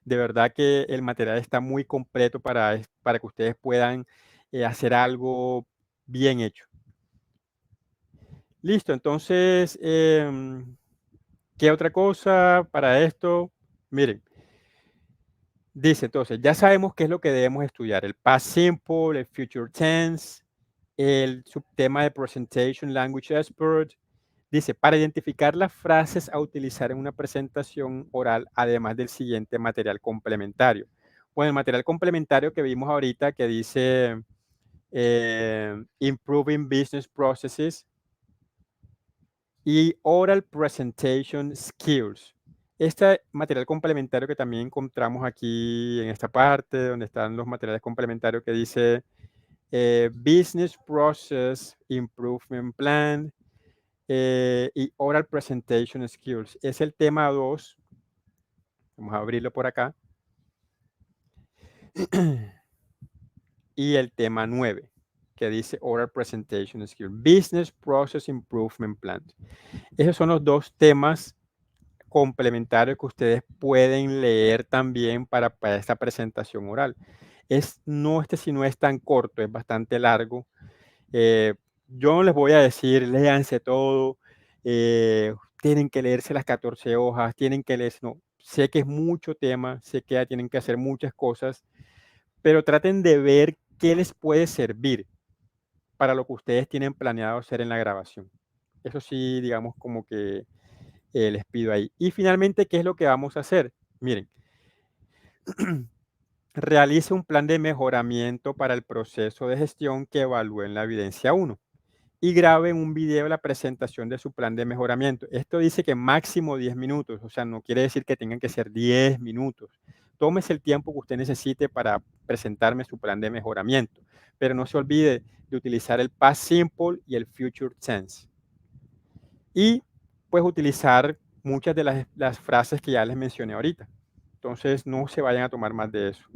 De verdad que el material está muy completo para que ustedes puedan hacer algo bien hecho. Listo, entonces, ¿qué otra cosa para esto? Miren, dice entonces, ya sabemos qué es lo que debemos estudiar. El past simple, el future tense, el subtema de presentation language expert. Dice, para identificar las frases a utilizar en una presentación oral, además del siguiente material complementario. Bueno, el material complementario que vimos ahorita que dice Improving Business Processes y Oral Presentation Skills. Este material complementario que también encontramos aquí en esta parte, donde están los materiales complementarios que dice Business Process Improvement Plan, y Oral Presentation Skills. Es el tema 2. Vamos a abrirlo por acá. Y el tema 9, que dice Oral Presentation Skills. Business Process Improvement Plan. Esos son los 2 temas complementarios que ustedes pueden leer también para esta presentación oral. Si no es tan corto, es bastante largo. Yo no les voy a decir, léanse todo, tienen que leerse las 14 hojas, tienen que leerse, no, sé que es mucho tema, sé que tienen que hacer muchas cosas, pero traten de ver qué les puede servir para lo que ustedes tienen planeado hacer en la grabación. Eso sí, digamos, como que les pido ahí. Y finalmente, ¿qué es lo que vamos a hacer? Miren, realice un plan de mejoramiento para el proceso de gestión que evalúe en la evidencia 1. Y graben un video de la presentación de su plan de mejoramiento. Esto dice que máximo 10 minutos, o sea, no quiere decir que tengan que ser 10 minutos. Tómese el tiempo que usted necesite para presentarme su plan de mejoramiento, pero no se olvide de utilizar el past simple y el future tense. Y pues utilizar muchas de las frases que ya les mencioné ahorita. Entonces no se vayan a tomar más de eso.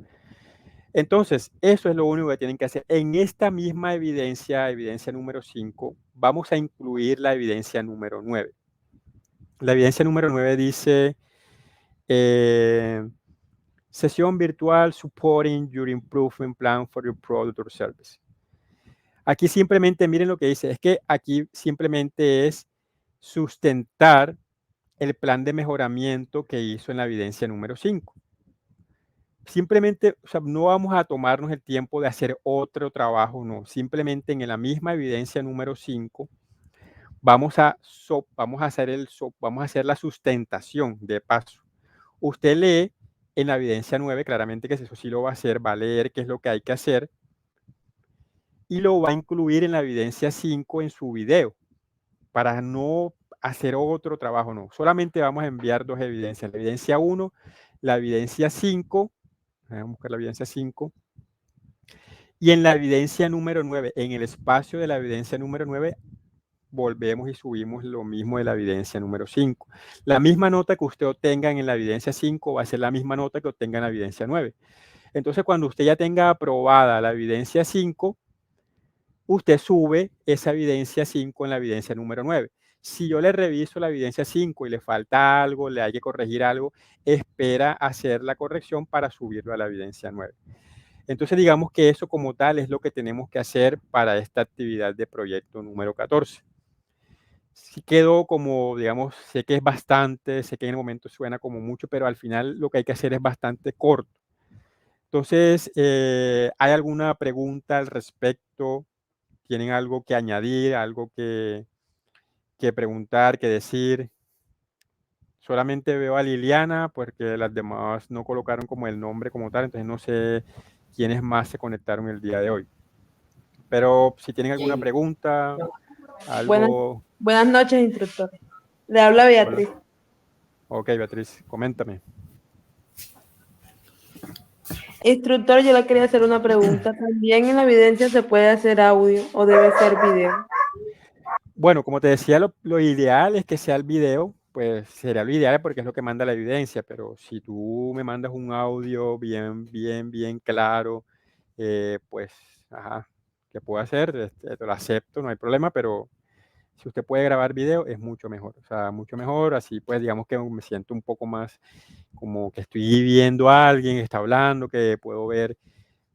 Entonces, eso es lo único que tienen que hacer. En esta misma evidencia, evidencia número 5, vamos a incluir la evidencia número 9. La evidencia número 9 dice, sesión virtual supporting your improvement plan for your product or service. Aquí simplemente, miren lo que dice, es que aquí simplemente es sustentar el plan de mejoramiento que hizo en la evidencia número 5. Simplemente, o sea, no vamos a tomarnos el tiempo de hacer otro trabajo, no. Simplemente en la misma evidencia número 5 vamos a hacer la sustentación de paso. Usted lee en la evidencia 9, claramente que eso sí lo va a hacer, va a leer qué es lo que hay que hacer y lo va a incluir en la evidencia 5 en su video para no hacer otro trabajo, no. Solamente vamos a enviar 2 evidencias, la evidencia 1, la evidencia 5. Vamos a buscar la evidencia 5. Y en la evidencia número 9, en el espacio de la evidencia número 9, volvemos y subimos lo mismo de la evidencia número 5. La misma nota que usted obtenga en la evidencia 5 va a ser la misma nota que obtenga en la evidencia 9. Entonces, cuando usted ya tenga aprobada la evidencia 5, usted sube esa evidencia 5 en la evidencia número 9. Si yo le reviso la evidencia 5 y le falta algo, le hay que corregir algo, espera hacer la corrección para subirlo a la evidencia 9. Entonces, digamos que eso como tal es lo que tenemos que hacer para esta actividad de proyecto número 14. Sí quedó como, digamos, sé que es bastante, sé que en el momento suena como mucho, pero al final lo que hay que hacer es bastante corto. Entonces, ¿hay alguna pregunta al respecto? ¿Tienen algo que añadir, algo que preguntar, que decir? Solamente veo a Liliana porque las demás no colocaron como el nombre como tal, entonces no sé quiénes más se conectaron el día de hoy. Pero si tienen alguna pregunta, algo... Buenas noches, instructor. Le habla Beatriz. Hola. Ok, Beatriz, coméntame. Instructor, yo le quería hacer una pregunta. ¿También en la evidencia se puede hacer audio o debe ser video? Bueno, como te decía, lo ideal es que sea el video, pues sería lo ideal porque es lo que manda la evidencia, pero si tú me mandas un audio bien claro, pues, ajá, ¿qué puedo hacer? Te lo acepto, no hay problema, pero si usted puede grabar video es mucho mejor, o sea, mucho mejor, así pues digamos que me siento un poco más como que estoy viendo a alguien, está hablando, que puedo ver,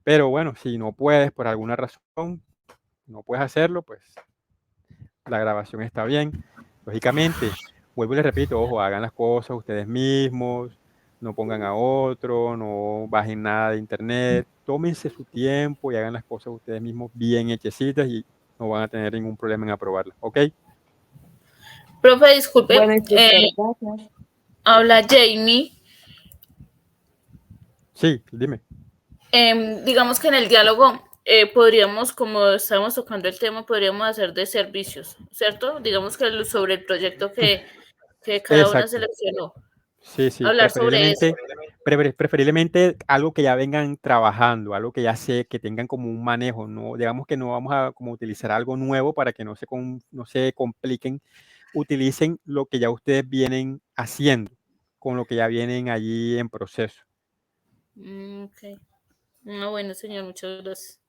pero bueno, si no puedes por alguna razón, no puedes hacerlo, pues la grabación está bien. Lógicamente, vuelvo y les repito, ojo, hagan las cosas ustedes mismos, no pongan a otro, no bajen nada de internet, tómense su tiempo y hagan las cosas ustedes mismos bien hechecitas y no van a tener ningún problema en aprobarlas, ¿ok? Profe, disculpe, Bueno, instructor, gracias. habla Jamie. Sí, dime. Digamos que en el diálogo podríamos, como estamos tocando el tema, podríamos hacer de servicios, ¿cierto? Digamos que sobre el proyecto que cada una Exacto. seleccionó. Sí, Hablar sobre eso. preferiblemente algo que ya vengan trabajando, algo que ya sé, que tengan como un manejo, no, digamos que no vamos a como utilizar algo nuevo para que no se compliquen, utilicen lo que ya ustedes vienen haciendo, con lo que ya vienen allí en proceso. Ok. No, bueno, señor, muchas gracias.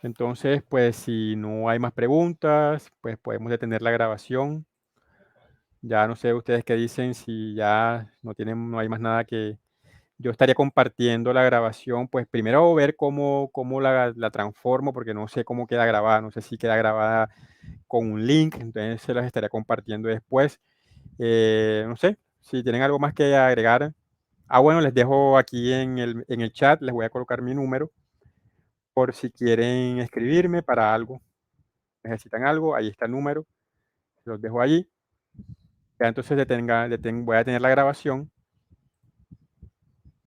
Entonces, pues si no hay más preguntas, pues podemos detener la grabación. Ya no sé ustedes qué dicen, si ya no hay más nada que... Yo estaría compartiendo la grabación, pues primero ver cómo la transformo, porque no sé cómo queda grabada, no sé si queda grabada con un link, entonces se las estaría compartiendo después. No sé, si tienen algo más que agregar. Ah, bueno, les dejo aquí en el chat, les voy a colocar mi número, por si quieren escribirme para algo, necesitan algo, ahí está el número, los dejo allí. Ya entonces voy a tener la grabación